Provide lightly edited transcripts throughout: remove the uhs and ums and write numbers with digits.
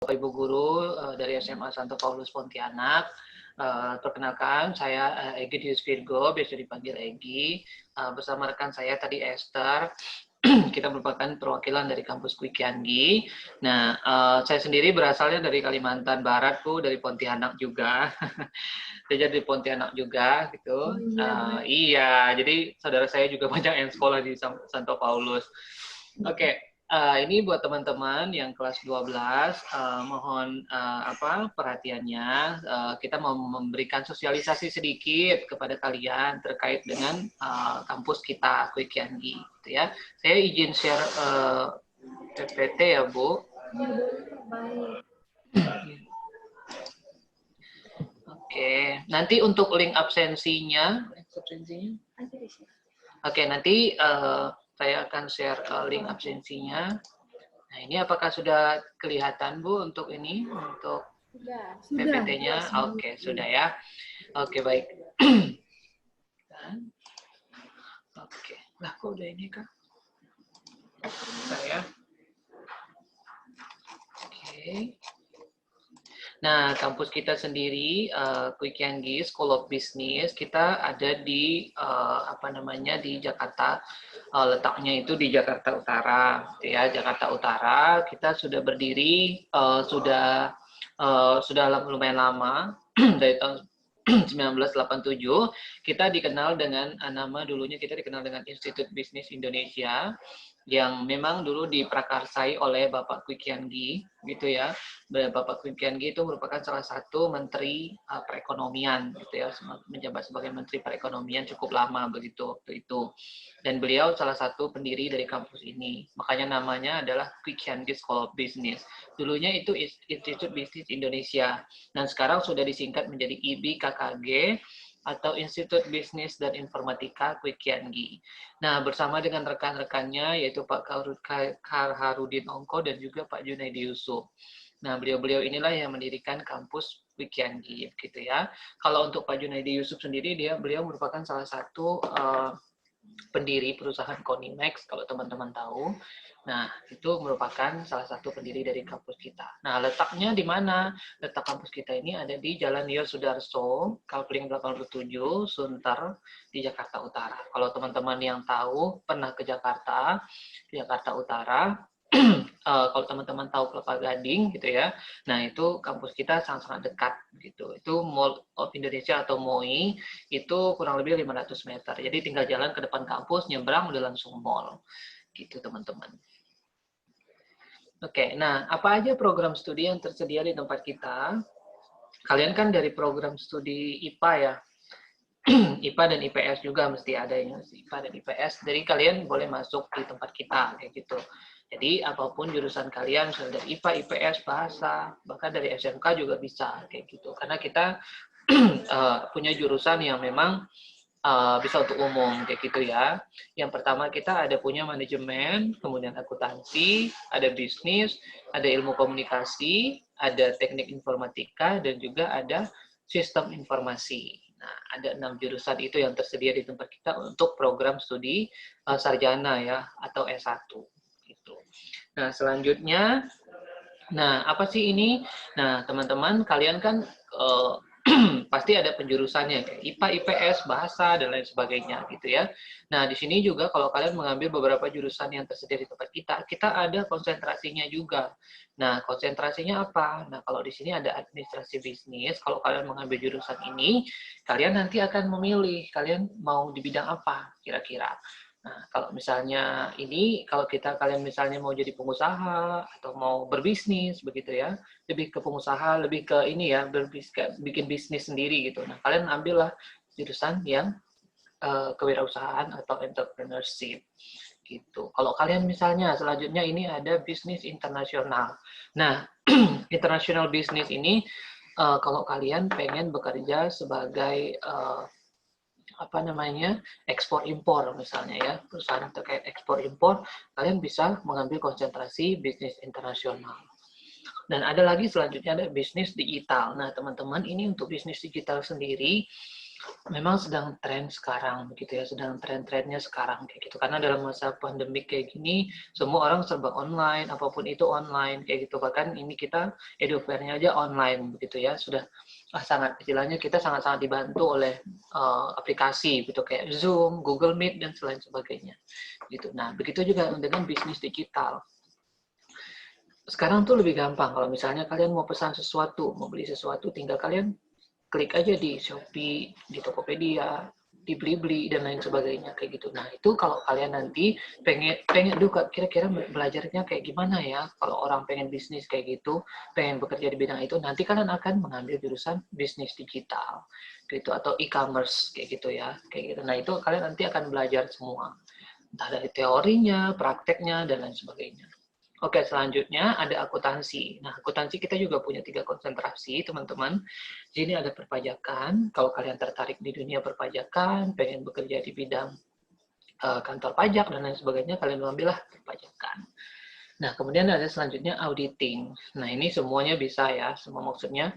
Bapak Ibu Guru dari SMA Santo Paulus Pontianak. Perkenalkan, saya Egy Dius Virgo, biasa dipanggil Egy. Bersama rekan saya tadi Esther. Kita merupakan perwakilan dari kampus Kwi Kian Gi. Nah, saya sendiri berasalnya dari Kalimantan Barat, Bu, dari Pontianak juga. Saya dari Pontianak juga, gitu. Iya, jadi saudara saya juga banyak yang sekolah di Santo Paulus. Oke. Ini buat teman-teman yang kelas 12, mohon perhatiannya. Kita mau memberikan sosialisasi sedikit kepada kalian terkait dengan kampus kita, Kwi Kian Gi, gitu ya. Saya izin share PPT ya, Bu. Oke, nanti untuk link absensinya. Oke, nanti saya akan share link absensinya. Nah, ini apakah sudah kelihatan, Bu, untuk ini, untuk PPT-nya? Oke, sudah ya. Oke, baik. Oke, lah kok udah ini, Kak? Saya. Oke. Nah, kampus kita sendiri, Kwi Kian Gi School of Business, kita ada di di Jakarta. Letaknya itu di Jakarta Utara, ya, Jakarta Utara. Kita sudah berdiri sudah lumayan lama dari tahun 1987. Kita dikenal dengan nama dulunya kita dikenal dengan Institut Bisnis Indonesia, yang memang dulu diprakarsai oleh Bapak Kwi Kian Gi, gitu ya. Bapak Kwi Kian Gi itu merupakan salah satu menteri perekonomian, gitu ya, menjabat sebagai menteri perekonomian cukup lama begitu waktu itu. Dan beliau salah satu pendiri dari kampus ini. Makanya namanya adalah Kwi Kian Gi School of Business. Dulunya itu Institut Bisnis Indonesia, dan sekarang sudah disingkat menjadi IBKKG atau Institut Bisnis dan Informatika Kwi Kian Gi. Nah, bersama dengan rekan-rekannya yaitu Pak Harudin Ongko dan juga Pak Junaidi Yusuf. Nah, beliau-beliau inilah yang mendirikan kampus Kwi Kian Gi, gitu ya. Kalau untuk Pak Junaidi Yusuf sendiri, beliau merupakan salah satu pendiri perusahaan Konimex, kalau teman-teman tahu. Nah, itu merupakan salah satu pendiri dari kampus kita. Nah, letaknya di mana? Letak kampus kita ini ada di Jalan Yosudarso, Kalpling 87, Sunter, di Jakarta Utara. Kalau teman-teman yang tahu, pernah ke Jakarta, di Jakarta Utara, kalau teman-teman tahu Kelapa Gading, gitu ya, nah itu kampus kita sangat-sangat dekat, gitu. Itu Mall of Indonesia atau MOI, itu kurang lebih 500 meter. Jadi tinggal jalan ke depan kampus, nyebrang, udah langsung mall. Gitu, teman-teman. Oke, nah apa aja program studi yang tersedia di tempat kita? Kalian kan dari program studi IPA ya, IPA dan IPS juga mesti ada ya, IPA dan IPS. Jadi kalian boleh masuk di tempat kita kayak gitu. Jadi apapun jurusan kalian, misalnya dari IPA, IPS, bahasa, bahkan dari SMK juga bisa kayak gitu. Karena kita punya jurusan yang memang bisa untuk umum kayak gitu ya. Yang pertama kita ada punya manajemen, kemudian akuntansi, ada bisnis, ada ilmu komunikasi, ada teknik informatika, dan juga ada sistem informasi. Nah, ada 6 jurusan itu yang tersedia di tempat kita untuk program studi sarjana ya, atau S1 gitu. Nah, selanjutnya, nah apa sih ini? Nah, teman-teman, kalian kan pasti ada penjurusannya kayak IPA, IPS, bahasa dan lain sebagainya gitu ya. Nah, di sini juga kalau kalian mengambil beberapa jurusan yang tersedia di tempat kita ada konsentrasinya juga. Nah, konsentrasinya apa? Nah, kalau di sini ada administrasi bisnis, kalau kalian mengambil jurusan ini, kalian nanti akan memilih kalian mau di bidang apa kira-kira. Nah, kalau misalnya ini, kalau kalian misalnya mau jadi pengusaha atau mau berbisnis begitu ya, lebih ke pengusaha, lebih ke ini ya, bikin bisnis sendiri gitu. Nah, kalian ambillah jurusan yang kewirausahaan atau entrepreneurship gitu. Kalau kalian misalnya selanjutnya ini ada bisnis internasional. Nah, international business ini kalau kalian pengen bekerja sebagai ekspor impor misalnya ya, perusahaan terkait ekspor impor, kalian bisa mengambil konsentrasi bisnis internasional. Dan ada lagi selanjutnya ada bisnis digital. Nah, teman-teman, ini untuk bisnis digital sendiri Memang sedang tren sekarang begitu ya, sedang tren-trennya sekarang kayak gitu. Karena dalam masa pandemik kayak gini, semua orang serba online, apapun itu online kayak gitu. Bahkan ini kita edufairnya aja online begitu ya, sudah sangat istilahnya kita sangat-sangat dibantu oleh aplikasi gitu kayak Zoom, Google Meet dan selain sebagainya. Gitu. Nah, begitu juga dengan bisnis digital. Sekarang tuh lebih gampang kalau misalnya kalian mau pesan sesuatu, mau beli sesuatu, tinggal kalian klik aja di Shopee, di Tokopedia, di Blibli dan lain sebagainya kayak gitu. Nah itu kalau kalian nanti pengen juga kira-kira belajarnya kayak gimana ya, kalau orang pengen bisnis kayak gitu, pengen bekerja di bidang itu, nanti kalian akan mengambil jurusan bisnis digital gitu atau e-commerce kayak gitu ya, kayak gitu. Nah itu kalian nanti akan belajar semua, entah dari teorinya, prakteknya dan lain sebagainya. Oke, selanjutnya ada akuntansi. Nah, akuntansi kita juga punya 3 konsentrasi, teman-teman. Di sini ada perpajakan. Kalau kalian tertarik di dunia perpajakan, pengen bekerja di bidang kantor pajak dan lain sebagainya, kalian ambillah perpajakan. Nah, kemudian ada selanjutnya auditing. Nah, ini semuanya bisa ya, semua maksudnya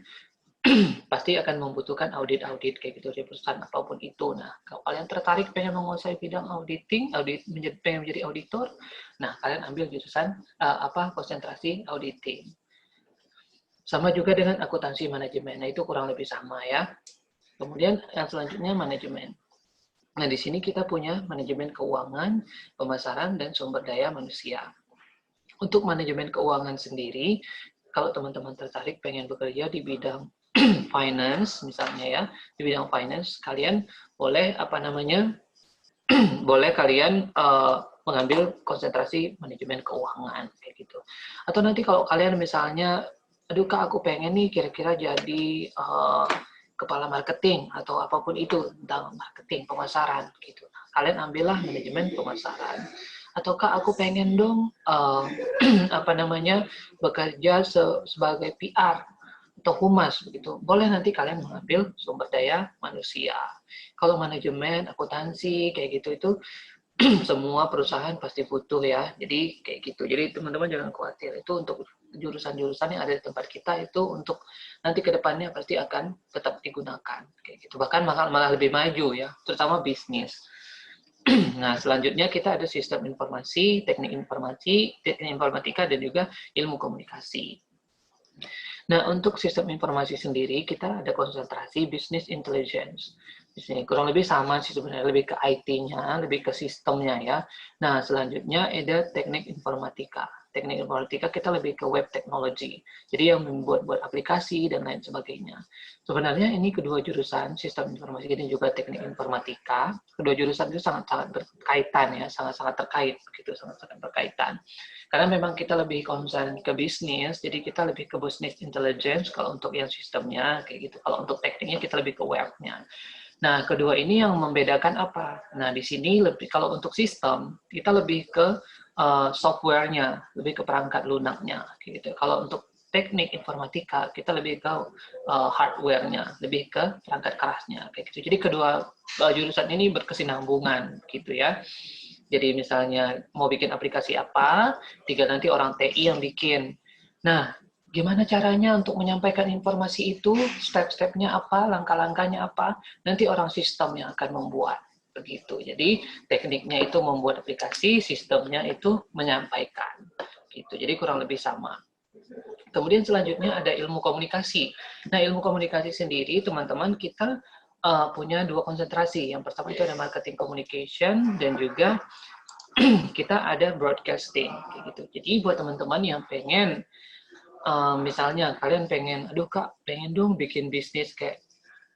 pasti akan membutuhkan audit-audit kayak gitu di perusahaan apapun itu. Nah, kalau kalian tertarik pengen menguasai bidang auditing, pengen menjadi auditor, nah kalian ambil jurusan konsentrasi auditing. Sama juga dengan akuntansi manajemen. Nah, itu kurang lebih sama ya. Kemudian yang selanjutnya manajemen. Nah, di sini kita punya manajemen keuangan, pemasaran, dan sumber daya manusia. Untuk manajemen keuangan sendiri, kalau teman-teman tertarik pengen bekerja di bidang finance misalnya ya, di bidang finance kalian boleh boleh kalian mengambil konsentrasi manajemen keuangan kayak gitu. Atau nanti kalau kalian misalnya, aduh Kak aku pengen nih kira-kira jadi kepala marketing atau apapun itu tentang marketing pemasaran gitu. Nah, kalian ambillah manajemen pemasaran. Atau Kak aku pengen dong bekerja sebagai PR atau humas begitu. Boleh nanti kalian mengambil sumber daya manusia. Kalau manajemen, akuntansi kayak gitu itu semua perusahaan pasti butuh ya. Jadi kayak gitu. Jadi teman-teman jangan khawatir. Itu untuk jurusan-jurusan yang ada di tempat kita itu untuk nanti ke depannya pasti akan tetap digunakan kayak gitu. Bahkan malah lebih maju ya, terutama bisnis. Nah, selanjutnya kita ada sistem informasi, teknik informatika dan juga ilmu komunikasi. Nah, untuk sistem informasi sendiri, kita ada konsentrasi business intelligence. Di sini kurang lebih sama sih sebenarnya, lebih ke IT-nya, lebih ke sistemnya ya. Nah, selanjutnya ada teknik informatika. Teknik informatika kita lebih ke web technology. Jadi yang membuat aplikasi dan lain sebagainya. Sebenarnya ini kedua jurusan, sistem informasi dan juga teknik informatika, kedua jurusan itu sangat-sangat berkaitan ya, sangat-sangat terkait begitu, sangat-sangat berkaitan. Karena memang kita lebih concern ke bisnis, jadi kita lebih ke business intelligence kalau untuk yang sistemnya kayak gitu. Kalau untuk tekniknya kita lebih ke webnya. Nah, kedua ini yang membedakan apa? Nah, di sini lebih kalau untuk sistem kita lebih ke softwarenya, lebih ke perangkat lunaknya, gitu. Kalau untuk teknik informatika kita lebih ke hardware-nya, lebih ke perangkat kerasnya, kayak gitu. Jadi kedua jurusan ini berkesinambungan, gitu ya. Jadi misalnya mau bikin aplikasi apa, tinggal nanti orang TI yang bikin. Nah, gimana caranya untuk menyampaikan informasi itu, step-stepnya apa, langkah-langkahnya apa, nanti orang sistem yang akan membuat. Begitu. Jadi tekniknya itu membuat aplikasi, sistemnya itu menyampaikan. Gitu. Jadi kurang lebih sama. Kemudian selanjutnya ada ilmu komunikasi. Nah, ilmu komunikasi sendiri, teman-teman, kita punya 2 konsentrasi. Yang pertama itu ada marketing communication dan juga kita ada broadcasting kayak gitu. Jadi buat teman-teman yang pengen misalnya kalian pengen, aduh Kak, pengen dong bikin bisnis kayak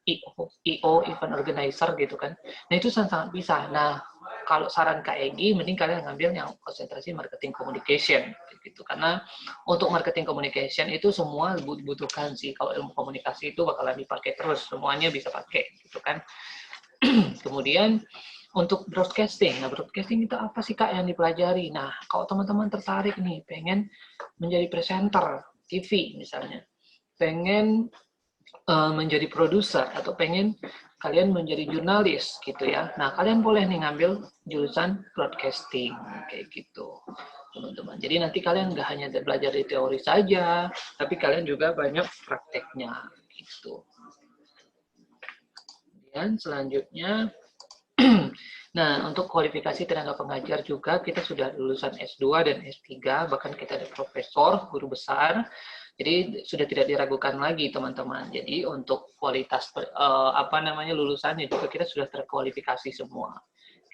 IO, event organizer gitu kan. Nah itu sangat-sangat bisa. Nah kalau saran Kak Egi, mending kalian ngambil yang konsentrasi marketing communication gitu. Karena untuk marketing communication itu semua dibutuhkan sih. Kalau ilmu komunikasi itu bakalan dipakai terus, semuanya bisa pakai gitu kan. Kemudian untuk broadcasting, nah broadcasting itu apa sih Kak yang dipelajari? Nah kalau teman-teman tertarik nih, pengen menjadi presenter TV misalnya, pengen menjadi produser atau pengen kalian menjadi jurnalis gitu ya. Nah kalian boleh nih ngambil jurusan broadcasting kayak gitu teman-teman. Jadi nanti kalian nggak hanya belajar di teori saja, tapi kalian juga banyak prakteknya gitu. selanjutnya, nah untuk kualifikasi tenaga pengajar juga kita sudah lulusan S2 dan S3, bahkan kita ada profesor, guru besar. Jadi sudah tidak diragukan lagi teman-teman. Jadi untuk kualitas lulusannya juga kita sudah terkualifikasi semua.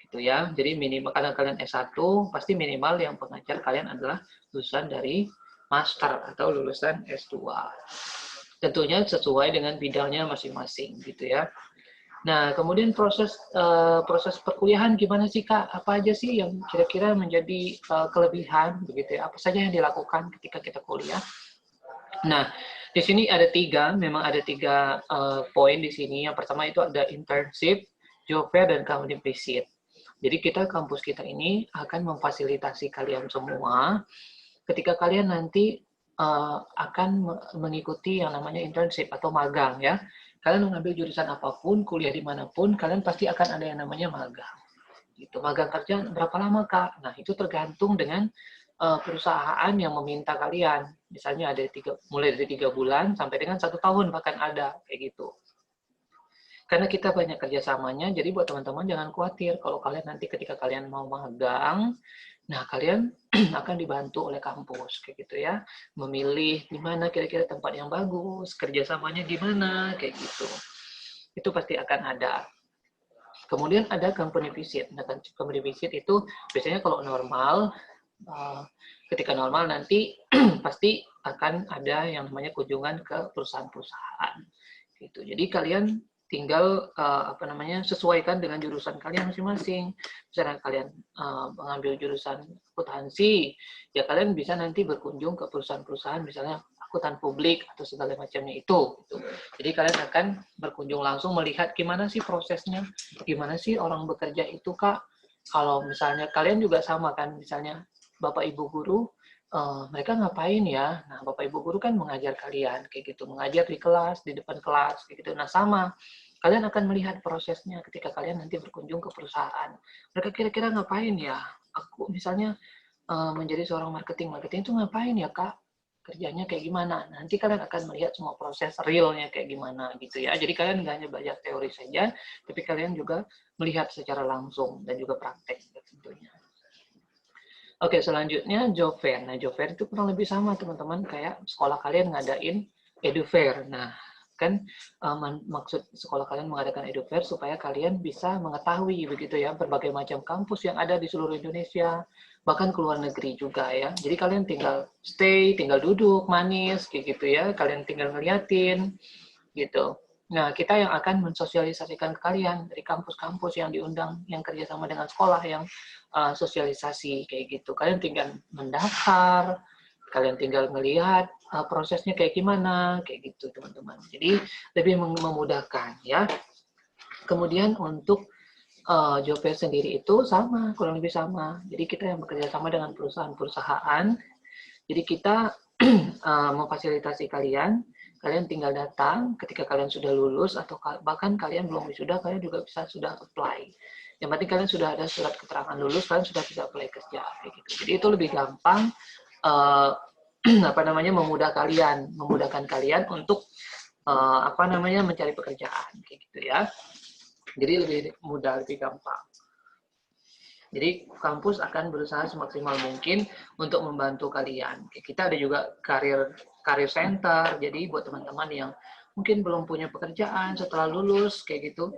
Gitu ya. Jadi minimal kalian S1 pasti minimal yang pengajar kalian adalah lulusan dari master atau lulusan S2. Tentunya sesuai dengan bidangnya masing-masing gitu ya. Nah, kemudian proses perkuliahan gimana sih Kak? Apa aja sih yang kira-kira menjadi kelebihan begitu ya? Apa saja yang dilakukan ketika kita kuliah? Nah, di sini ada memang ada tiga poin di sini. Yang pertama itu ada internship, job fair, dan company visit. Jadi kampus kita ini akan memfasilitasi kalian semua ketika kalian nanti akan mengikuti yang namanya internship atau magang ya. Kalian mengambil jurusan apapun, kuliah dimanapun, kalian pasti akan ada yang namanya magang. Gitu. Magang kerja berapa lama Kak? Nah itu tergantung dengan perusahaan yang meminta kalian. Misalnya ada mulai dari 3 bulan sampai dengan 1 tahun bahkan ada kayak gitu. Karena kita banyak kerjasamanya, jadi buat teman-teman jangan khawatir kalau kalian nanti ketika kalian mau magang, nah kalian akan dibantu oleh kampus kayak gitu ya, memilih di mana kira-kira tempat yang bagus, kerjasamanya gimana kayak gitu. Itu pasti akan ada. Kemudian ada company visit. Nah, company visit itu biasanya kalau normal, ketika normal nanti pasti akan ada yang namanya kunjungan ke perusahaan-perusahaan. Gitu. Jadi kalian tinggal sesuaikan dengan jurusan kalian masing-masing. Misalnya kalian mengambil jurusan akuntansi, ya kalian bisa nanti berkunjung ke perusahaan-perusahaan, misalnya akuntan publik atau segala macamnya itu. Gitu. Jadi kalian akan berkunjung langsung melihat gimana sih prosesnya, gimana sih orang bekerja itu Kak. Kalau misalnya kalian juga sama kan, misalnya Bapak Ibu guru, mereka ngapain ya? Nah, Bapak Ibu guru kan mengajar kalian, kayak gitu. Mengajar di kelas, di depan kelas, kayak gitu. Nah, sama. Kalian akan melihat prosesnya ketika kalian nanti berkunjung ke perusahaan. Mereka kira-kira ngapain ya? Aku misalnya menjadi seorang marketing itu ngapain ya, Kak? Kerjanya kayak gimana? Nanti kalian akan melihat semua proses realnya kayak gimana gitu ya. Jadi kalian nggak hanya belajar teori saja, tapi kalian juga melihat secara langsung dan juga praktek tentunya. Oke, selanjutnya job fair. Nah, job fair itu kurang lebih sama teman-teman kayak sekolah kalian ngadain edu fair. Nah, kan maksud sekolah kalian mengadakan edu fair supaya kalian bisa mengetahui begitu ya berbagai macam kampus yang ada di seluruh Indonesia, bahkan ke luar negeri juga ya. Jadi kalian tinggal stay, tinggal duduk manis kayak gitu ya. Kalian tinggal ngeliatin gitu. Nah, kita yang akan mensosialisasikan ke kalian dari kampus-kampus yang diundang, yang kerjasama dengan sekolah, yang sosialisasi kayak gitu. Kalian tinggal mendaftar, kalian tinggal melihat prosesnya kayak gimana, kayak gitu teman-teman. Jadi lebih memudahkan ya. Kemudian untuk job fair sendiri itu sama, kurang lebih sama. Jadi kita yang bekerja sama dengan perusahaan-perusahaan. Jadi kita memfasilitasi kalian. Kalian tinggal datang ketika kalian sudah lulus atau bahkan kalian belum wisuda, kalian juga bisa sudah apply. Yang penting kalian sudah ada surat keterangan lulus, kalian sudah bisa apply kerja. Gitu. Jadi itu lebih gampang memudahkan kalian untuk mencari pekerjaan kayak gitu ya. Jadi lebih mudah, lebih gampang. Jadi kampus akan berusaha semaksimal mungkin untuk membantu kalian. Kita ada juga career center. Jadi buat teman-teman yang mungkin belum punya pekerjaan setelah lulus kayak gitu,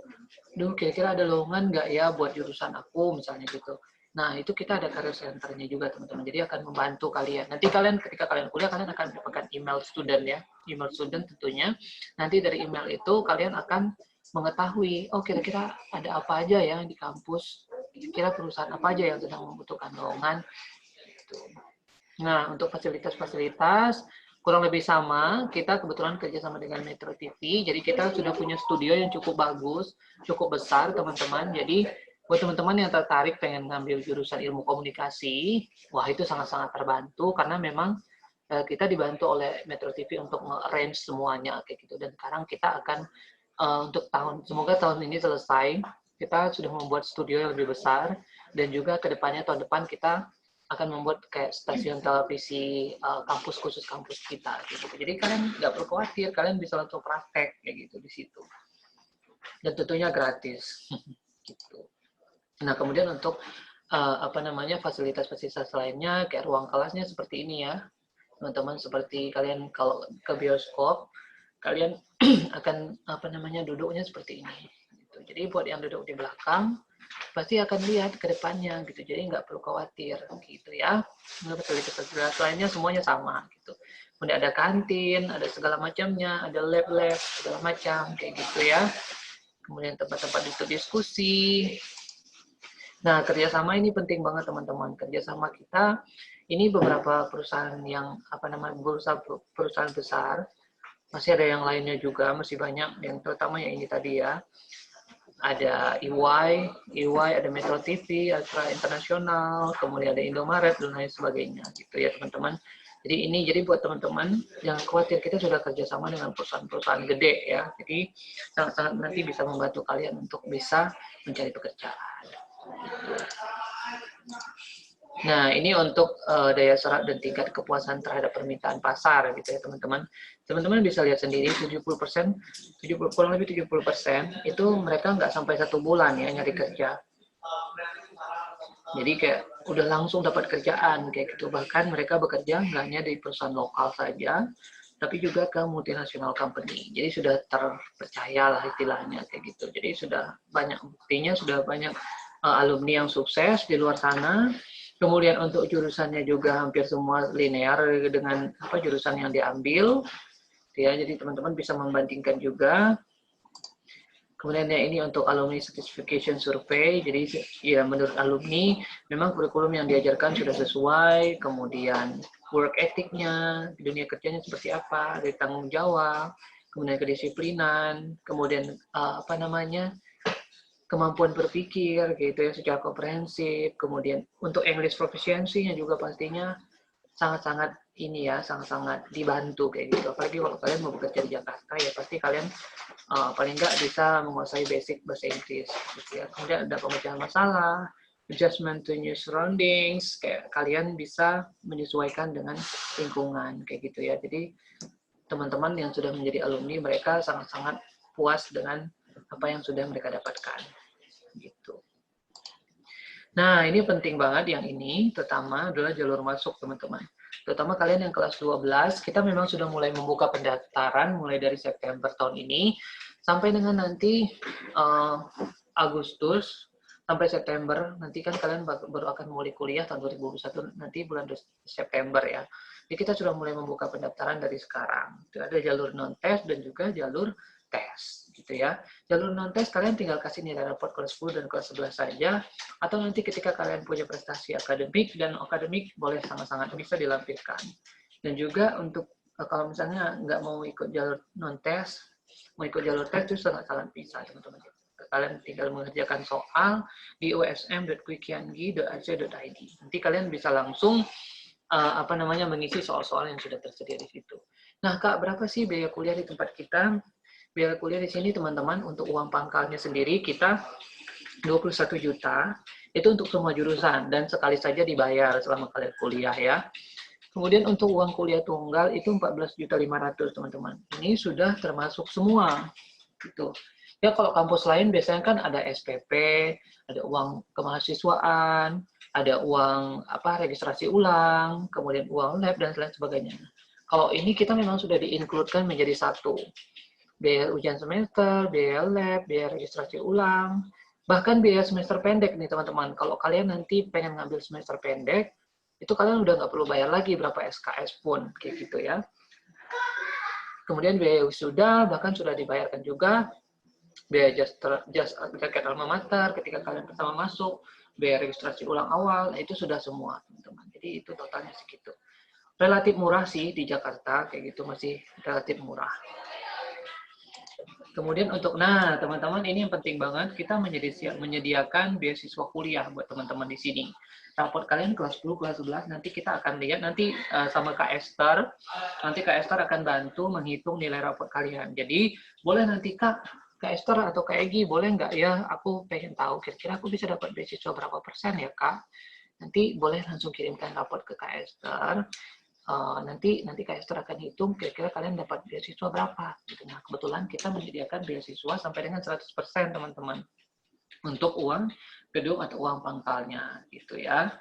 kira-kira ada lowongan nggak ya buat jurusan aku misalnya gitu. Nah itu kita ada career centernya juga teman-teman. Jadi akan membantu kalian. Nanti kalian ketika kalian kuliah kalian akan mendapatkan email student ya, email student tentunya. Nanti dari email itu kalian akan mengetahui, oh kira-kira ada apa aja ya di kampus, kira-kira perusahaan apa aja yang sedang membutuhkan lowongan. Nah, untuk fasilitas-fasilitas kurang lebih sama, kita kebetulan kerjasama dengan Metro TV, jadi kita sudah punya studio yang cukup bagus, cukup besar teman-teman, jadi buat teman-teman yang tertarik pengen ngambil jurusan ilmu komunikasi, wah itu sangat-sangat terbantu, karena memang kita dibantu oleh Metro TV untuk nge-arrange semuanya, kayak gitu, dan sekarang kita akan untuk semoga tahun ini selesai, kita sudah membuat studio yang lebih besar, dan juga kedepannya tahun depan kita akan membuat kayak stasiun televisi kampus khusus kampus kita. Gitu. Jadi kalian nggak perlu khawatir, kalian bisa langsung praktek kayak gitu di situ. dan tentunya gratis. Gitu. Nah, kemudian untuk fasilitas-fasilitas lainnya kayak ruang kelasnya seperti ini ya, teman-teman. Seperti kalian kalau ke bioskop, kalian akan duduknya seperti ini. Gitu. Jadi buat yang duduk di belakang pasti akan lihat ke depannya gitu. Jadi nggak perlu khawatir gitu ya. Fasilitas-fasilitas lainnya semuanya sama gitu. Kemudian ada kantin, ada segala macamnya, ada lab-lab segala macam kayak gitu ya. Kemudian tempat-tempat diskusi. Nah, kerjasama ini penting banget teman-teman. Kerjasama kita ini beberapa perusahaan yang perusahaan besar. Masih ada yang lainnya juga, masih banyak. Yang terutama yang ini tadi ya. Ada EY ada Metro TV, Ultra Internasional, kemudian ada Indomaret dan lain sebagainya gitu ya teman-teman. Jadi buat teman-teman yang khawatir, kita sudah kerjasama dengan perusahaan-perusahaan gede ya. Jadi sangat-sangat nanti bisa membantu kalian untuk bisa mencari pekerjaan. Gitu. Nah, ini untuk daya serap dan tingkat kepuasan terhadap permintaan pasar gitu ya teman-teman. Teman-teman bisa lihat sendiri 70%, kurang lebih 70% itu mereka nggak sampai 1 bulan ya nyari kerja. Jadi kayak udah langsung dapat kerjaan kayak gitu. Bahkan mereka bekerja nggak hanya di perusahaan lokal saja, tapi juga ke multinational company. Jadi sudah terpercaya lah istilahnya kayak gitu. Jadi sudah banyak buktinya, sudah banyak alumni yang sukses di luar sana. Kemudian untuk jurusannya juga hampir semua linear dengan jurusan yang diambil. Ya, jadi teman-teman bisa membandingkan juga. Kemudian ya ini untuk alumni certification survey. Jadi ya menurut alumni memang kurikulum yang diajarkan sudah sesuai. Kemudian work ethicnya, dunia kerjanya seperti apa, dari tanggung jawab, kemudian kedisiplinan, kemudian kemampuan berpikir gitu ya secara komprehensif. Kemudian untuk English proficiency-nya juga pastinya sangat-sangat ini ya, sangat-sangat dibantu kayak gitu. Apalagi kalau kalian mau bekerja di Jakarta ya pasti kalian paling nggak bisa menguasai basic bahasa Inggris gitu ya. Kemudian ada pemecahan masalah, adjustment to new surroundings, kayak kalian bisa menyesuaikan dengan lingkungan kayak gitu ya. Jadi teman-teman yang sudah menjadi alumni mereka sangat-sangat puas dengan apa yang sudah mereka dapatkan gitu. Nah, ini penting banget yang ini, terutama adalah jalur masuk, teman-teman. Terutama kalian yang kelas 12, kita memang sudah mulai membuka pendaftaran mulai dari September tahun ini, sampai dengan nanti Agustus, sampai September, nanti kan kalian baru akan mulai kuliah tahun 2021, nanti bulan September ya. Jadi kita sudah mulai membuka pendaftaran dari sekarang. Itu ada jalur non-tes dan juga jalur tes gitu ya. Jalur non-tes kalian tinggal kasih nilai raport kelas 10 dan kelas 11 saja, atau nanti ketika kalian punya prestasi akademik, dan akademik boleh sangat-sangat bisa dilampirkan. Dan juga untuk kalau misalnya nggak mau ikut jalur non-tes, mau ikut jalur tes itu sangat-sangat bisa teman-teman. Kalian tinggal mengerjakan soal di osm.quickyangi.ac.id. Nanti kalian bisa langsung mengisi soal-soal yang sudah tersedia di situ. Nah, Kak, berapa sih biaya kuliah di tempat kita? Biaya kuliah di sini teman-teman untuk uang pangkalnya sendiri kita 21 juta itu untuk semua jurusan dan sekali saja dibayar selama kalian kuliah ya. Kemudian untuk uang kuliah tunggal itu 14.500.000 teman-teman. Ini sudah termasuk semua gitu. Ya kalau kampus lain biasanya kan ada SPP, ada uang kemahasiswaan, ada uang registrasi ulang, kemudian uang lab dan lain sebagainya. Kalau ini kita memang sudah di-include-kan menjadi satu. Biaya ujian semester, biaya lab, biaya registrasi ulang, bahkan biaya semester pendek nih teman-teman. Kalau kalian nanti pengen ngambil semester pendek, itu kalian udah nggak perlu bayar lagi berapa SKS pun, kayak gitu ya. Kemudian biaya wisuda bahkan sudah dibayarkan juga, biaya jaket alma mater ketika kalian pertama masuk, biaya registrasi ulang awal, nah itu sudah semua teman-teman. Jadi itu totalnya segitu. Relatif murah sih di Jakarta, kayak gitu masih relatif murah. Kemudian untuk, teman-teman ini yang penting banget, kita menyediakan beasiswa kuliah buat teman-teman di sini. Raport kalian kelas 10, kelas 11, nanti kita akan lihat, nanti sama Kak Esther, nanti Kak Esther akan bantu menghitung nilai raport kalian. Jadi, boleh nanti Kak Esther atau Kak Egi, boleh nggak ya, aku pengen tahu, kira-kira aku bisa dapat beasiswa berapa persen ya Kak? Nanti boleh langsung kirimkan raport ke Kak Esther. nanti Kak Esther akan hitung kira-kira kalian dapat beasiswa berapa. Gitu. Nah, kebetulan kita menyediakan beasiswa sampai dengan 100% teman-teman untuk uang gedung atau uang pangkalnya, gitu ya.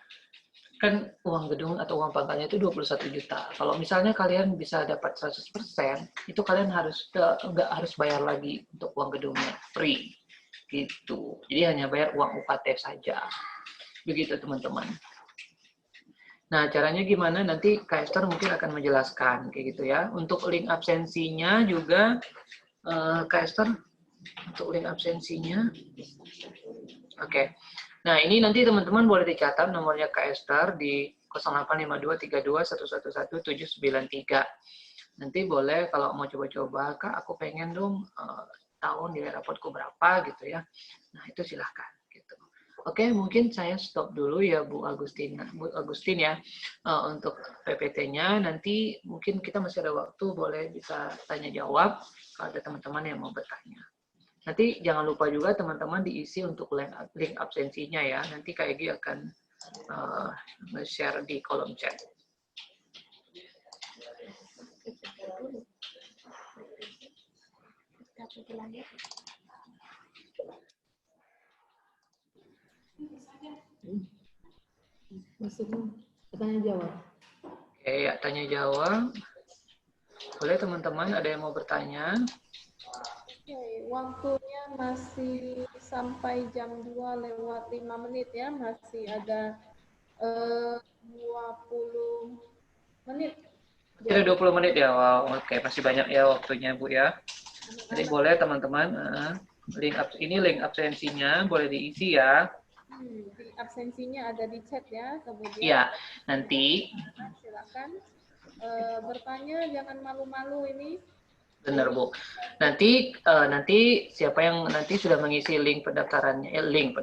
Kan uang gedung atau uang pangkalnya itu 21 juta. Kalau misalnya kalian bisa dapat 100%, itu kalian nggak harus bayar lagi untuk uang gedungnya, free. Gitu. Jadi hanya bayar uang UKT saja. Begitu teman-teman. Nah, caranya gimana? Nanti Kak Esther mungkin akan menjelaskan kayak gitu ya. Untuk link absensinya juga Kak Esther untuk link absensinya. Oke. Nah, ini nanti teman-teman boleh dicatat nomornya Kak Esther di 085232111793. Nanti boleh kalau mau coba-coba, Kak, aku pengen dong tahun nilai rapotku berapa gitu ya. Nah, itu silahkan. Gitu. Oke, mungkin saya stop dulu ya Bu Agustin ya untuk PPT-nya. Nanti mungkin kita masih ada waktu, boleh bisa tanya jawab kalau ada teman-teman yang mau bertanya. Nanti jangan lupa juga teman-teman diisi untuk link absensinya ya. Nanti Kak Egy akan share di kolom chat. Maksudnya tanya jawab. Oke, ya tanya jawab. Boleh teman-teman ada yang mau bertanya? Oke, waktunya masih sampai jam 2 lewat 5 menit ya, masih ada 20 menit. Kira 20 menit ya, wow, oke, masih banyak ya waktunya Bu ya. Jadi boleh teman-teman, ini link absensinya boleh diisi ya. Di absensinya ada di chat ya, kemudian. Iya, nanti. Silakan bertanya, jangan malu-malu ini. Benar Bu. Nanti siapa yang nanti sudah mengisi link pendaftarannya, link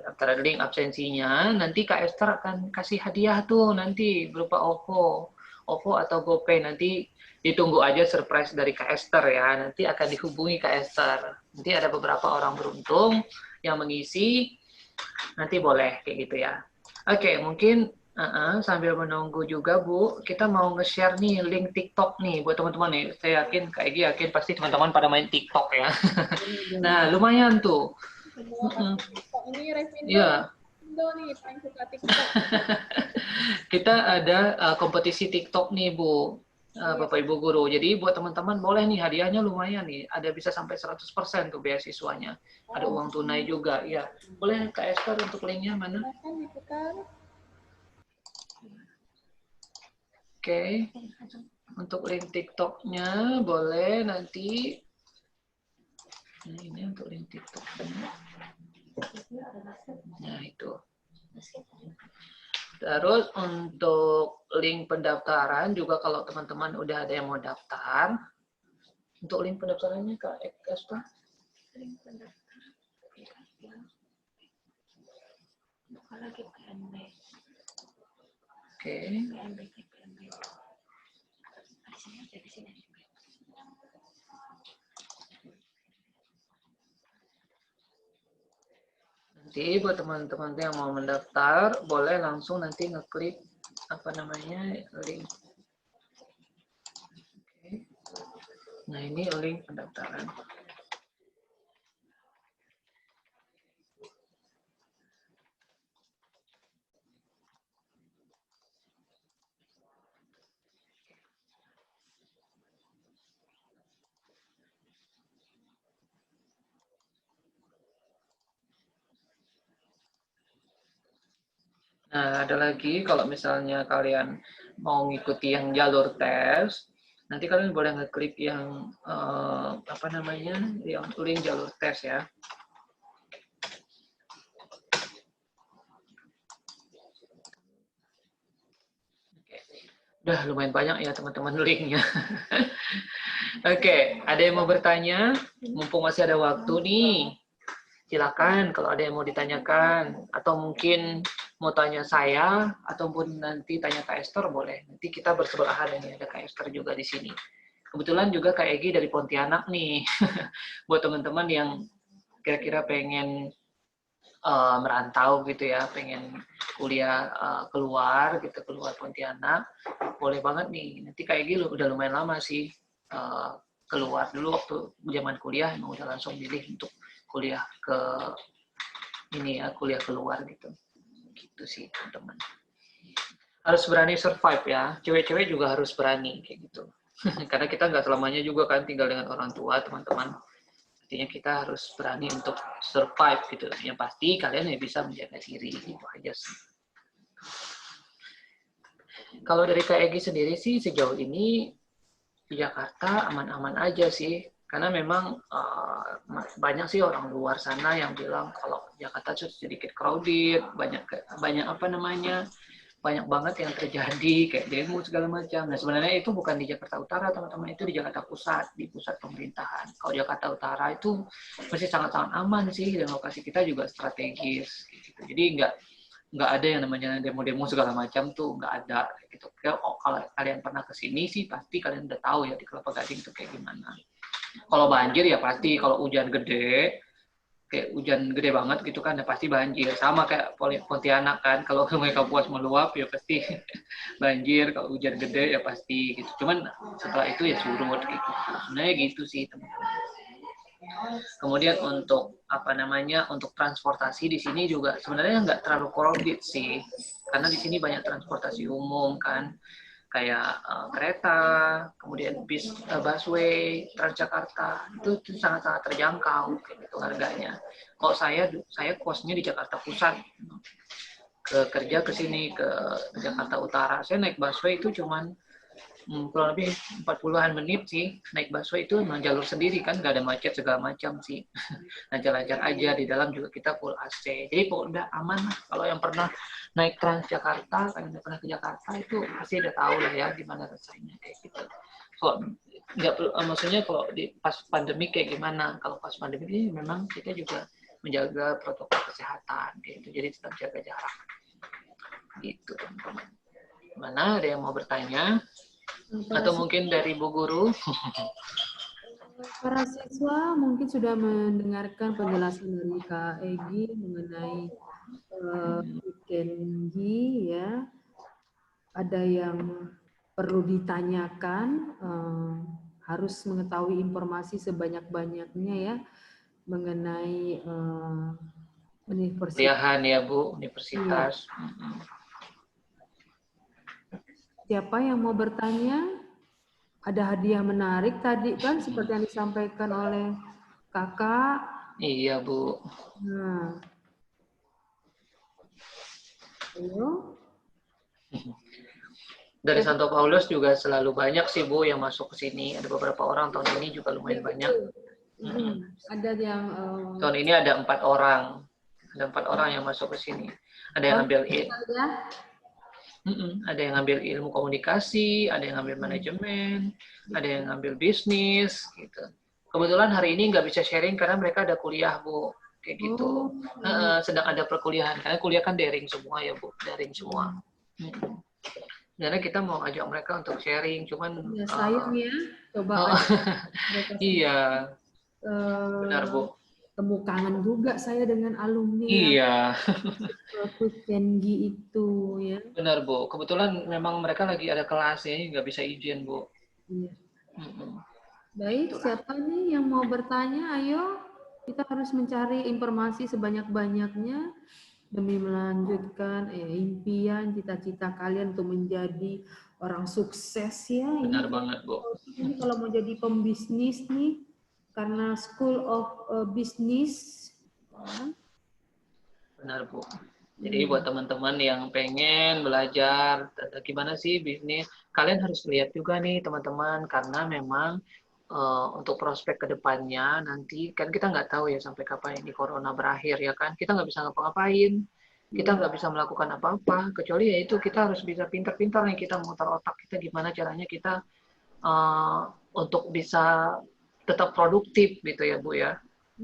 absensinya, nanti Kak Esther akan kasih hadiah tuh nanti berupa OVO atau GoPay. Nanti ditunggu aja surprise dari Kak Esther ya. Nanti akan dihubungi Kak Esther. Nanti ada beberapa orang beruntung yang mengisi. Nanti boleh kayak gitu ya. Oke, mungkin sambil menunggu juga Bu, kita mau nge-share nih link TikTok nih buat teman-teman nih. Saya yakin, Kak Egy yakin pasti teman-teman pada main TikTok ya. Nah, lumayan tuh. Ini Revindo, ya. Nih, paling suka TikTok. Kita ada kompetisi TikTok nih Bu, Bapak Ibu Guru. Jadi buat teman-teman boleh nih hadiahnya lumayan nih. Ada bisa sampai 100% tuh beasiswanya. Ada uang tunai juga. Ya, boleh Kak Esther untuk linknya mana? Oke, untuk link TikToknya boleh nanti. Nah, ini untuk link TikToknya. Nah, itu. Terus untuk link pendaftaran juga kalau teman-teman udah ada yang mau daftar. Untuk link pendaftarannya Kak Esther? Link pendaftaran. Buka lagi PNB. Oke. Nanti buat teman-teman yang mau mendaftar, boleh langsung nanti ngeklik apa namanya link. Oke. Nah ini link pendaftaran. Nah, ada lagi kalau misalnya kalian mau ngikuti yang jalur tes, nanti kalian boleh ngeklik yang apa namanya, yang link jalur tes ya. Oke. Udah lumayan banyak ya teman-teman linknya. Oke, ada yang mau bertanya? Mumpung masih ada waktu nih. Silakan kalau ada yang mau ditanyakan atau mungkin mau tanya saya ataupun nanti tanya Kak Esther boleh. Nanti kita bersebelahan ini ada Kak Esther juga di sini. Kebetulan juga Kak Egy dari Pontianak nih. Buat teman-teman yang kira-kira pengen merantau gitu ya, pengen kuliah keluar gitu, keluar Pontianak, boleh banget nih. Nanti kayak gitu udah lumayan lama sih keluar. Dulu waktu zaman kuliah emang udah langsung milih untuk kuliah ke ini ya, kuliah keluar gitu. Gitu sih teman-teman. Harus berani survive ya. Cewek-cewek juga harus berani kayak gitu. Karena kita nggak selamanya juga kan tinggal dengan orang tua, teman-teman. Artinya kita harus berani untuk survive gitu. Yang pasti kalian ya bisa menjaga diri gitu aja sih. Kalau dari Kak Egy sendiri sih sejauh ini di Jakarta aman-aman aja sih. Karena memang banyak sih orang luar sana yang bilang kalau Jakarta sedikit crowded, banyak apa namanya, banyak banget yang terjadi kayak demo segala macam. Nah sebenarnya itu bukan di Jakarta Utara teman-teman, itu di Jakarta Pusat, di pusat pemerintahan. Kalau Jakarta Utara itu masih sangat-sangat aman sih, dan lokasi kita juga strategis gitu. Jadi nggak ada yang namanya demo-demo segala macam tuh, nggak ada gitu. Kalau kalian pernah kesini sih pasti kalian udah tahu ya di Kelapa Gading itu kayak gimana. Kalau banjir ya pasti, kalau hujan gede kayak hujan gede banget gitu kan, ya pasti banjir. Sama kayak Pontianak kan, kalau Sungai Kapuas meluap ya pasti banjir, kalau hujan gede ya pasti gitu. Cuman setelah itu ya surut gitu. Sebenarnya gitu sih teman-teman. Kemudian untuk apa namanya, untuk transportasi di sini juga sebenarnya nggak terlalu crowded sih, karena di sini banyak transportasi umum kan, kayak kereta, kemudian bis, busway, Transjakarta itu sangat-sangat terjangkau gitu harganya. Kalau saya kosnya di Jakarta Pusat, ke kerja ke sini ke Jakarta Utara, saya naik busway itu cuman kurang lebih 40-an menit sih. Naik busway itu memang jalur sendiri kan, nggak ada macet segala macam sih. Lancar-lancar aja, di dalam juga kita full AC. Jadi udah aman lah. Kalau yang pernah naik Transjakarta, kan udah pernah ke Jakarta, itu pasti udah tahu lah ya gimana rasanya kayak gitu. Kalau nggak perlu, maksudnya kalau di pas pandemi kayak gimana? Kalau pas pandemi ini memang kita juga menjaga protokol kesehatan gitu. Jadi tetap jaga jarak. Gitu teman-teman. Mana ada yang mau bertanya? Atau mungkin dari Bu Guru? Para siswa mungkin sudah mendengarkan penjelasan dari Kak Egy mengenai Weekendgi ya. Ada yang perlu ditanyakan, harus mengetahui informasi sebanyak-banyaknya ya mengenai universitas. Kuliahan ya Bu, universitas. Siapa yang mau bertanya? Ada hadiah menarik tadi kan seperti yang disampaikan oleh Kakak. Iya Bu. Nah, ayo. Dari Santo Paulus juga selalu banyak sih Bu yang masuk ke sini. Ada beberapa orang tahun ini juga lumayan banyak. Ada yang tahun ini ada 4 orang. Ada 4 orang yang masuk ke sini. Ada yang ambil ada yang ngambil ilmu komunikasi, ada yang ngambil manajemen, ada yang ngambil bisnis, gitu. Kebetulan hari ini nggak bisa sharing karena mereka ada kuliah, Bu, kayak gitu. Sedang ada perkuliahan, karena kuliah kan daring semua ya, Bu, daring semua. Karena kita mau ajak mereka untuk sharing, cuman ya, sayang ya, coba iya, benar Bu. Temu kangen juga saya dengan alumni iya. Weekendgi itu ya. Benar Bu, kebetulan memang mereka lagi ada kelas ya, nggak bisa izin Bu. Iya. Baik, siapa nih yang mau bertanya? Ayo, kita harus mencari informasi sebanyak-banyaknya demi melanjutkan impian, cita-cita kalian untuk menjadi orang sukses ya. Benar banget Bu. Ini kalau mau jadi pembisnis nih, karena School of Business. Benar Bu. Jadi buat teman-teman yang pengen belajar gimana sih bisnis, kalian harus lihat juga nih teman-teman, karena memang untuk prospek kedepannya nanti kan kita nggak tahu ya sampai kapan ini corona berakhir ya kan, kita nggak bisa ngapa-ngapain, kita nggak bisa melakukan apa-apa kecuali ya itu kita harus bisa pintar-pintar nih, kita mutar otak kita gimana caranya kita untuk bisa tetap produktif gitu ya Bu ya.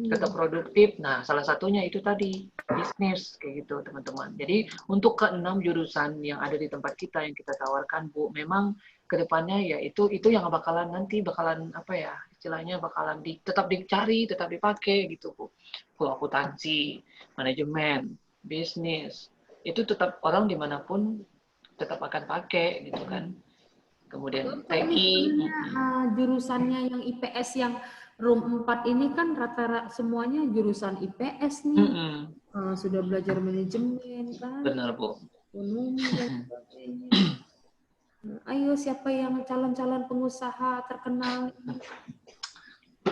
tetap produktif. Nah, salah satunya itu tadi bisnis kayak gitu, teman-teman. Jadi untuk ke-6 jurusan yang ada di tempat kita yang kita tawarkan, Bu, memang kedepannya ya itu yang bakalan nanti bakalan apa ya istilahnya bakalan tetap dicari, tetap dipakai gitu, Bu. Bu, akuntansi, manajemen, bisnis, itu tetap orang dimanapun tetap akan pakai gitu kan. Kemudian Bapak ini TI, sebenarnya jurusannya yang IPS yang room 4 ini kan rata-rata semuanya jurusan IPS nih. Sudah belajar manajemen kan, benar, Bu. ekonomi dan sebagainya. Nah, ayo siapa yang calon-calon pengusaha terkenal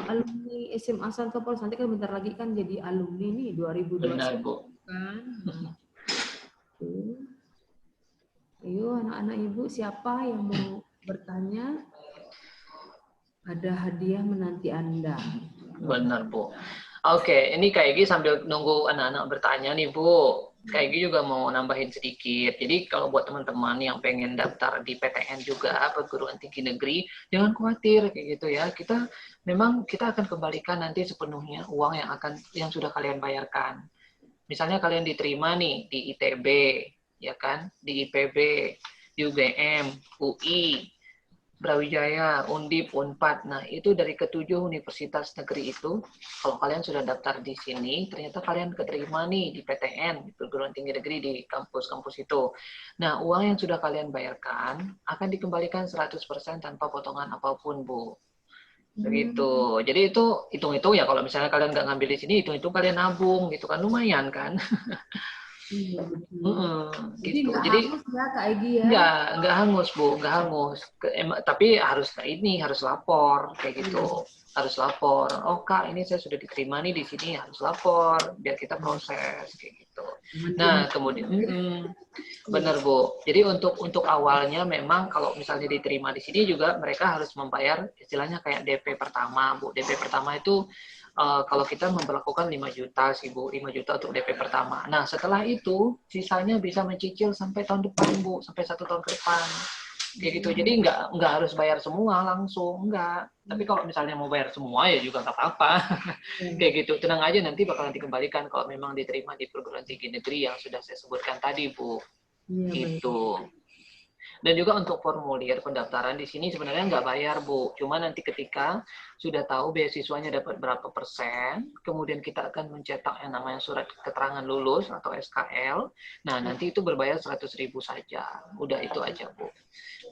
alumni SMA Santopol, nanti kan bentar lagi kan jadi alumni nih 2021 Benar, Bu. kan. Ayo anak-anak ibu siapa yang mau bertanya? Ada hadiah menanti Anda. Benar, Bu. Oke, ini Kak Egi sambil nunggu anak-anak bertanya nih, Bu. Kak Egi juga mau nambahin sedikit. Jadi kalau buat teman-teman yang pengen daftar di PTN juga, perguruan tinggi negeri, jangan khawatir kayak gitu ya. Kita akan kembalikan nanti sepenuhnya uang yang sudah kalian bayarkan. Misalnya kalian diterima nih di ITB, ya kan, di IPB, di UGM, UI, Brawijaya, Undip, Unpad. Nah, itu dari ketujuh universitas negeri itu, kalau kalian sudah daftar di sini, ternyata kalian keterima nih di PTN, di perguruan tinggi negeri di kampus-kampus itu. Nah, uang yang sudah kalian bayarkan akan dikembalikan 100% tanpa potongan apapun, Bu. Begitu. Jadi itu hitung-hitung ya kalau misalnya kalian nggak ngambil di sini, hitung-hitung kalian nabung gitu kan, lumayan kan. Iya, betul. Jadi Gitu. nggak Jadi hangus ya Kak Egi ya? enggak hangus, Bu, enggak hangus. Tapi harus lapor kayak gitu. Harus lapor. Oh, Kak, ini saya sudah diterima nih di sini, harus lapor biar kita proses kayak gitu. Nah, kemudian benar, Bu. Jadi untuk awalnya memang kalau misalnya diterima di sini juga mereka harus membayar istilahnya kayak DP pertama, Bu. DP pertama itu kalau kita memperlakukan 5 juta sih, Bu, 5 juta untuk DP pertama. Nah, setelah itu sisanya bisa mencicil sampai tahun depan, Bu, sampai 1 tahun ke depan. Kayak gitu. Jadi nggak harus bayar semua langsung, enggak. Tapi kalau misalnya mau bayar semua ya juga nggak apa-apa. Kayak gitu. Tenang aja nanti bakalan dikembalikan kalau memang diterima di perguruan tinggi negeri yang sudah saya sebutkan tadi, Bu. Gitu. Dan juga untuk formulir pendaftaran di sini sebenarnya nggak bayar, Bu. Cuma nanti ketika sudah tahu beasiswanya dapat berapa persen, kemudian kita akan mencetak yang namanya surat keterangan lulus atau SKL. Nah, nanti itu berbayar 100.000 saja. Udah itu aja, Bu.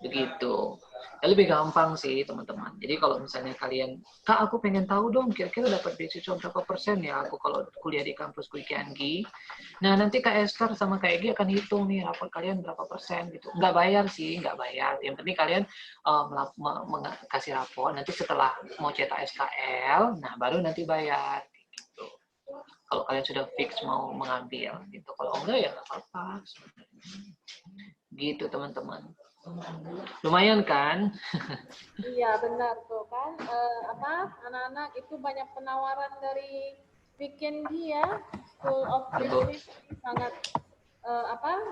Begitu. Ya, lebih gampang sih, teman-teman. Jadi kalau misalnya kalian, Kak, aku pengen tahu dong, kira-kira dapat beasiswa berapa persen ya aku kalau kuliah di kampus Kuikianggi. Nah, nanti Kak Esther sama Kak Egi akan hitung nih rapor kalian berapa persen gitu. Nggak bayar sih, nggak bayar. Yang penting kalian kasih rapor. Nanti setelah mau cetak SKL, nah baru nanti bayar. Gitu. Kalau kalian sudah fix mau mengambil gitu. Kalau enggak ya nggak apa-apa. Gitu, teman-teman. Lumayan kan? Iya benar tuh kan. Anak-anak itu banyak penawaran dari Weekend ya, School of Business sangat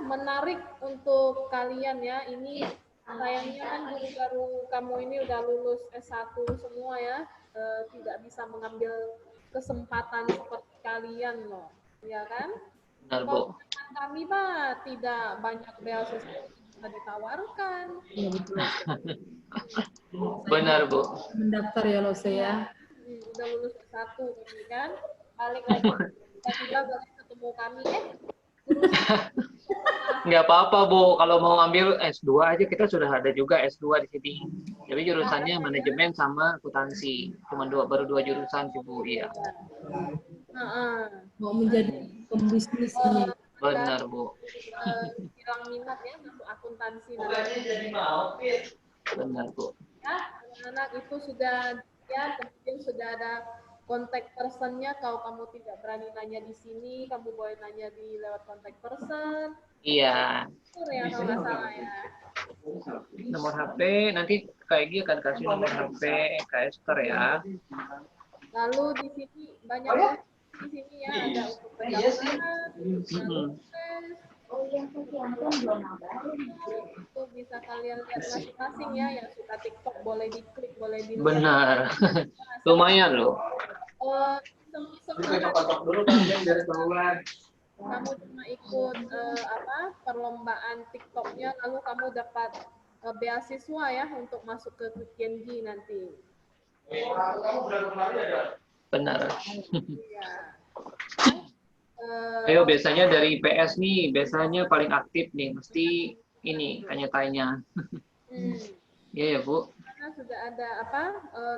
menarik untuk kalian ya. Ini sayangnya kan baru kamu ini udah lulus S1 semua ya, tidak bisa mengambil kesempatan seperti kalian loh, ya kan? Benar, Bu. Kalau kami mah tidak banyak beasiswa bisa ditawarkan. Iya betul. Benar, Bu. Mendaftar ya lo saya. Udah lulus S1 ini kan, balik lagi tiba-tiba balik ketemu kami Nggak apa-apa, Bu. Kalau mau ambil S2 aja kita sudah ada juga S2 di sini. Jadi jurusannya manajemen sama akuntansi. Baru dua jurusan sih, Bu. Iya. Mau menjadi pembisnis ini. Benar, Bu. Hilang minat ya masuk akuntansi. Benar, Bu. Ya, anak-anak itu sudah ya kemudian sudah ada kontak personnya. Kalau kamu tidak berani nanya di sini, kamu boleh nanya di lewat kontak person. Iya. Ya kalau nggak salah ya. Nomor HP nanti Kak Egy akan kasih nomor HP Kak Esther ya. Lalu di sini banyak di sini ya ada untuk pendaftaran, itu bisa kalian lihat masing-masing ya. Yang suka TikTok boleh diklik, boleh dilihat. Benar. Lumayan loh. Semangat. Kamu cuma ikut perlombaan TikToknya, lalu kamu dapat beasiswa ya untuk masuk ke Quick nanti. Benar. Iya. Ayo biasanya dari PS nih, biasanya paling aktif nih, mesti ini tanya-tanya. Iya ya Bu. Karena sudah ada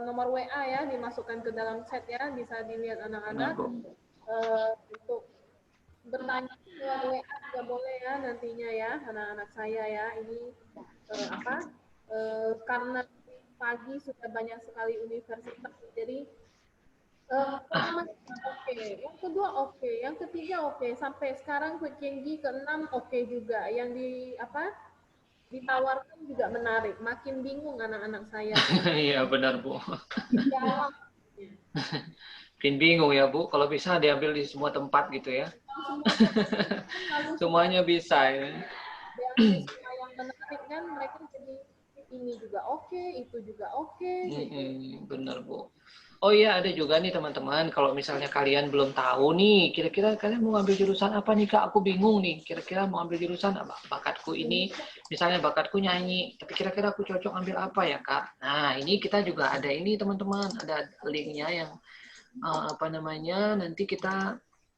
nomor WA ya dimasukkan ke dalam chat ya, bisa dilihat anak-anak untuk bertanya lewat WA juga boleh ya nantinya ya anak-anak saya ya. Ini karena pagi sudah banyak sekali universitas, jadi pertama oke, yang kedua oke, yang ketiga oke, sampai sekarang Quick ke-6 oke juga. Yang ditawarkan juga menarik. Makin bingung anak-anak saya. Iya benar Bu. Dalam. Makin bingung ya Bu, kalau bisa diambil di semua tempat gitu ya. Semuanya bisa ya. Beasiswa yang menarik kan, mereka jadi ini juga oke, itu juga oke. Gitu. Benar Bu. Oh iya ada juga nih teman-teman, kalau misalnya kalian belum tahu nih, kira-kira kalian mau ambil jurusan apa nih Kak? Aku bingung nih, kira-kira mau ambil jurusan apa? Bakatku ini, misalnya bakatku nyanyi, tapi kira-kira aku cocok ambil apa ya Kak? Nah ini kita juga ada ini teman-teman, ada linknya yang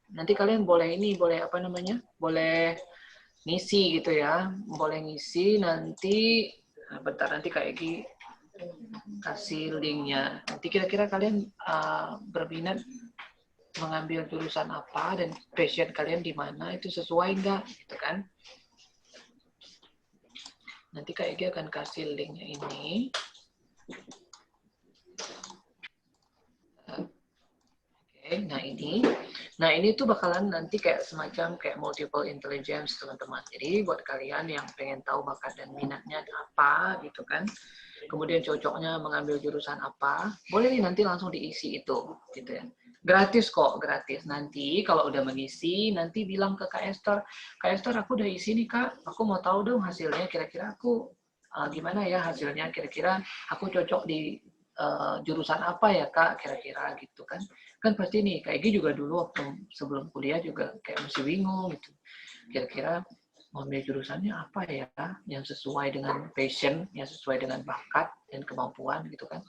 nanti kalian boleh boleh ngisi gitu ya, boleh ngisi nanti, bentar nanti Kak Egi kasih linknya. Nanti kira-kira kalian berminat mengambil jurusan apa dan passion kalian di mana, itu sesuai nggak gitu kan? Nanti Kak Egi akan kasih linknya ini. Nah ini tuh bakalan nanti kayak semacam kayak multiple intelligence teman-teman. Jadi buat kalian yang pengen tahu bakat dan minatnya apa gitu kan, kemudian cocoknya mengambil jurusan apa, boleh nih nanti langsung diisi itu gitu ya. Gratis kok, gratis. Nanti kalau udah mengisi, nanti bilang ke Kak Esther, Kak Esther aku udah isi nih Kak, aku mau tahu dong hasilnya, kira-kira aku gimana ya hasilnya, kira-kira aku cocok di jurusan apa ya Kak, kira-kira gitu kan. Kan pasti nih, Kak Egi juga dulu waktu sebelum kuliah juga kayak masih bingung gitu. Kira-kira mau ambil jurusannya apa ya yang sesuai dengan passion, yang sesuai dengan bakat dan kemampuan gitu kan.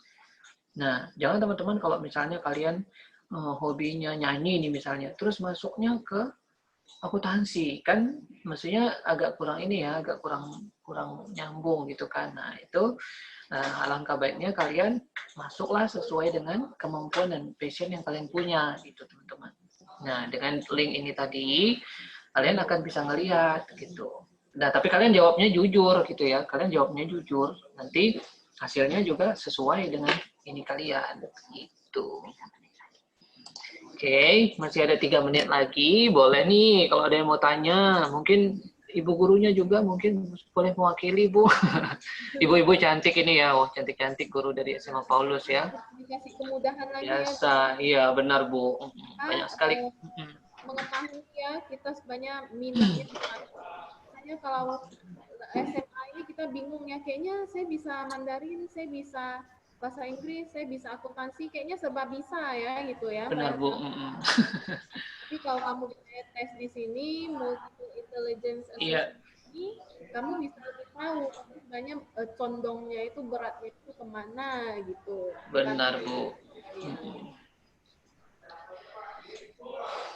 Nah, jangan teman-teman kalau misalnya kalian hobinya nyanyi nih misalnya, terus masuknya ke akuntansi, kan maksudnya agak kurang ini ya, agak kurang nyambung gitu kan. Nah, itu alangkah baiknya kalian masuklah sesuai dengan kemampuan dan passion yang kalian punya gitu teman-teman. Nah, dengan link ini tadi kalian akan bisa ngelihat gitu. Nah, tapi kalian jawabnya jujur gitu ya. Kalian jawabnya jujur. Nanti hasilnya juga sesuai dengan ini kalian gitu. Oke, masih ada 3 menit lagi. Boleh nih kalau ada yang mau tanya. Mungkin ibu gurunya juga mungkin boleh mewakili, Bu. Ibu-ibu cantik ini ya. Wah, cantik-cantik guru dari SMA Paulus ya. Dikasih kemudahan lagi biasa, iya benar Bu. Banyak sekali. Mengetahui ya, kita sebenarnya minatnya. Misalnya kalau SMA ini kita bingung ya, kayaknya saya bisa Mandarin, saya bisa bahasa Inggris, saya bisa akuntansi, kayaknya serba bisa ya gitu ya. Benar Bu. Tapi kalau kamu tes di sini multiple intelligence assessment ini, kamu bisa lebih tahu sebenarnya condongnya itu beratnya itu kemana gitu. Benar Bu.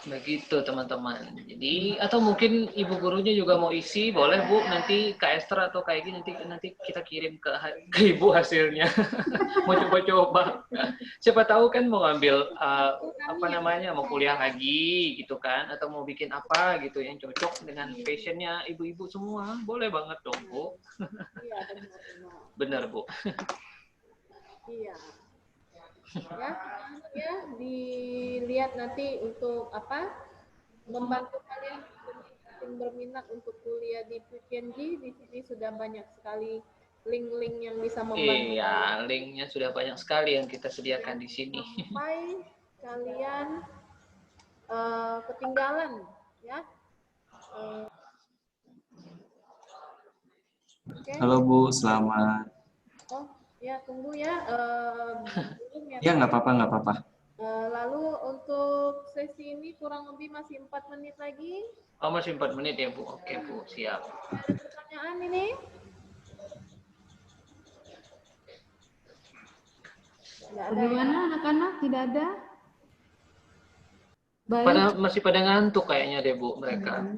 Begitu teman-teman. Jadi atau mungkin ibu gurunya juga mau isi, boleh Bu. Nanti Kak Esther atau kayak gini nanti kita kirim ke ibu hasilnya. Mau coba-coba. Siapa tahu kan mau ngambil mau kuliah lagi gitu kan, atau mau bikin apa gitu yang cocok dengan passionnya ibu-ibu semua. Boleh banget dong Bu. Iya benar Bu. Iya. Ya, dilihat nanti untuk membantu kalian berminat untuk kuliah di PKNG. Di sini sudah banyak sekali link-link yang bisa membantu. Iya, linknya sudah banyak sekali yang kita sediakan di sini. Sampai kalian ketinggalan ya. Halo Bu, selamat. Oh ya, tunggu ya. Ya nggak apa-apa. Lalu untuk untuk sesi ini kurang lebih masih 4 menit lagi. Oh, masih 4 menit ya, Bu. Oke, Bu. Siap. Ada pertanyaan ini? Tidak ada ya? Bagaimana anak-anak? Tidak ada? Baik. Masih pada ngantuk kayaknya deh, Bu, mereka.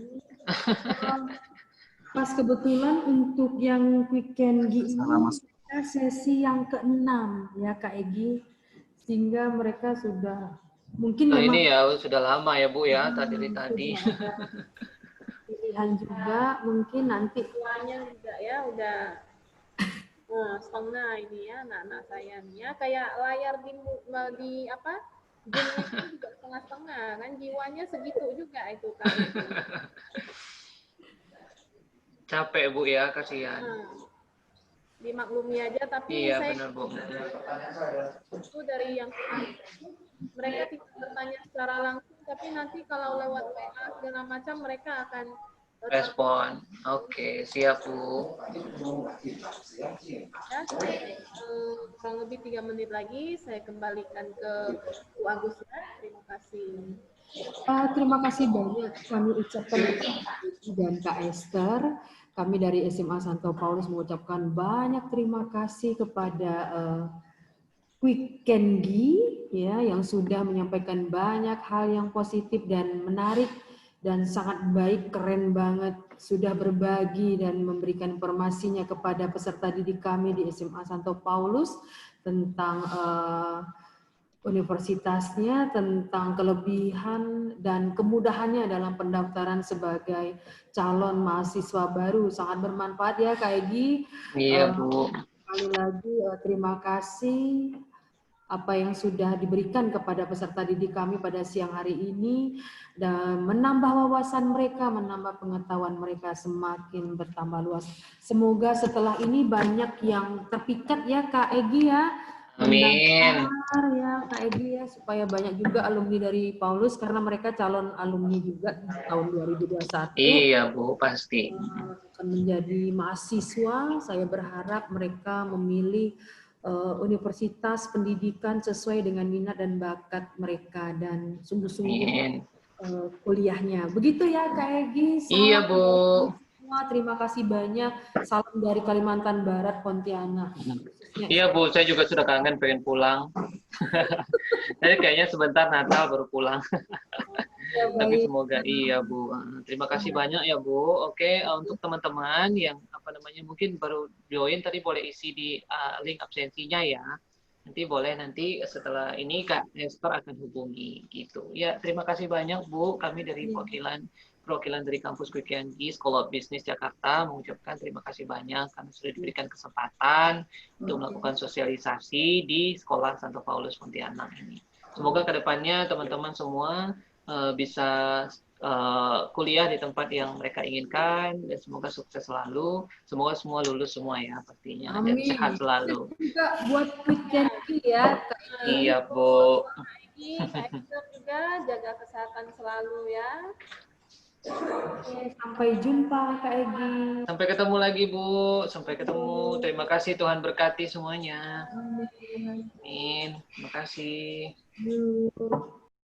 Pas kebetulan untuk yang weekend ini Salam, Mas. kita sesi yang ke-6 ya Kak Egi, sehingga mereka sudah mungkin Nah, memang ini ya sudah lama ya, Bu ya, tadi. sudah ada pilihan juga, mungkin nanti Tuanya juga ya udah setengah ini ya anak-anak saya nih ya, kayak layar di apa gamenya itu juga setengah-setengah kan, jiwanya segitu juga itu kan. Capek, Bu ya, kasihan. Dimaklumi aja, tapi Iya, saya benar, Bu. itu dari yang mereka tidak bertanya secara langsung, tapi nanti kalau lewat WA segala macam mereka akan Respon. Oke, siap, Bu. ya, kurang lebih 3 menit lagi saya kembalikan ke Bu Agus ya. Terima kasih. terima kasih banyak kami ucapkan dan Kak Esther. Kami dari SMA Santo Paulus mengucapkan banyak terima kasih kepada Weekendgi ya yang sudah menyampaikan banyak hal yang positif dan menarik dan sangat baik, keren banget, sudah berbagi dan memberikan informasinya kepada peserta didik kami di SMA Santo Paulus tentang universitasnya, tentang kelebihan dan kemudahannya dalam pendaftaran sebagai calon mahasiswa baru. Sangat bermanfaat ya Kak Egi. Iya, Bu. Sekali lagi terima kasih apa yang sudah diberikan kepada peserta didik kami pada siang hari ini dan menambah wawasan mereka, menambah pengetahuan mereka semakin bertambah luas. Semoga setelah ini banyak yang terpikat ya Kak Egi ya. Amin. Ya Kak Egi ya, supaya banyak juga alumni dari Paulus karena mereka calon alumni juga di tahun 2021. Iya, Bu, pasti. Akan menjadi mahasiswa, saya berharap mereka memilih universitas pendidikan sesuai dengan minat dan bakat mereka dan sungguh-sungguh kuliahnya. Begitu ya Kak Egi. Iya, Bu. Terima kasih banyak. Salam dari Kalimantan Barat, Pontianak. Iya, Bu. Saya juga sudah kangen pengen pulang. Jadi kayaknya sebentar Natal baru pulang. Ya, Tapi semoga iya, Bu. Terima kasih banyak ya, Bu. Oke, untuk teman-teman yang mungkin baru join tadi boleh isi di link absensinya ya. Nanti boleh setelah ini Kak Esther akan hubungi gitu. Ya, terima kasih banyak Bu. Kami dari perwakilan dari kampus Weekendgi School of Business Jakarta mengucapkan terima kasih banyak karena sudah diberikan kesempatan untuk melakukan sosialisasi di Sekolah Santo Paulus Pontianak ini. Semoga kedepannya teman-teman semua bisa kuliah di tempat yang mereka inginkan dan semoga sukses selalu. Semoga semua lulus semua ya pastinya. Dan sehat selalu. Juga buat Weekendgi ya. Iya, Bu. Kak Esther juga jaga kesehatan selalu ya. Sampai jumpa Kak Egi. Sampai ketemu lagi, Bu. Sampai ketemu. Terima kasih, Tuhan berkati semuanya. Amin. Terima kasih.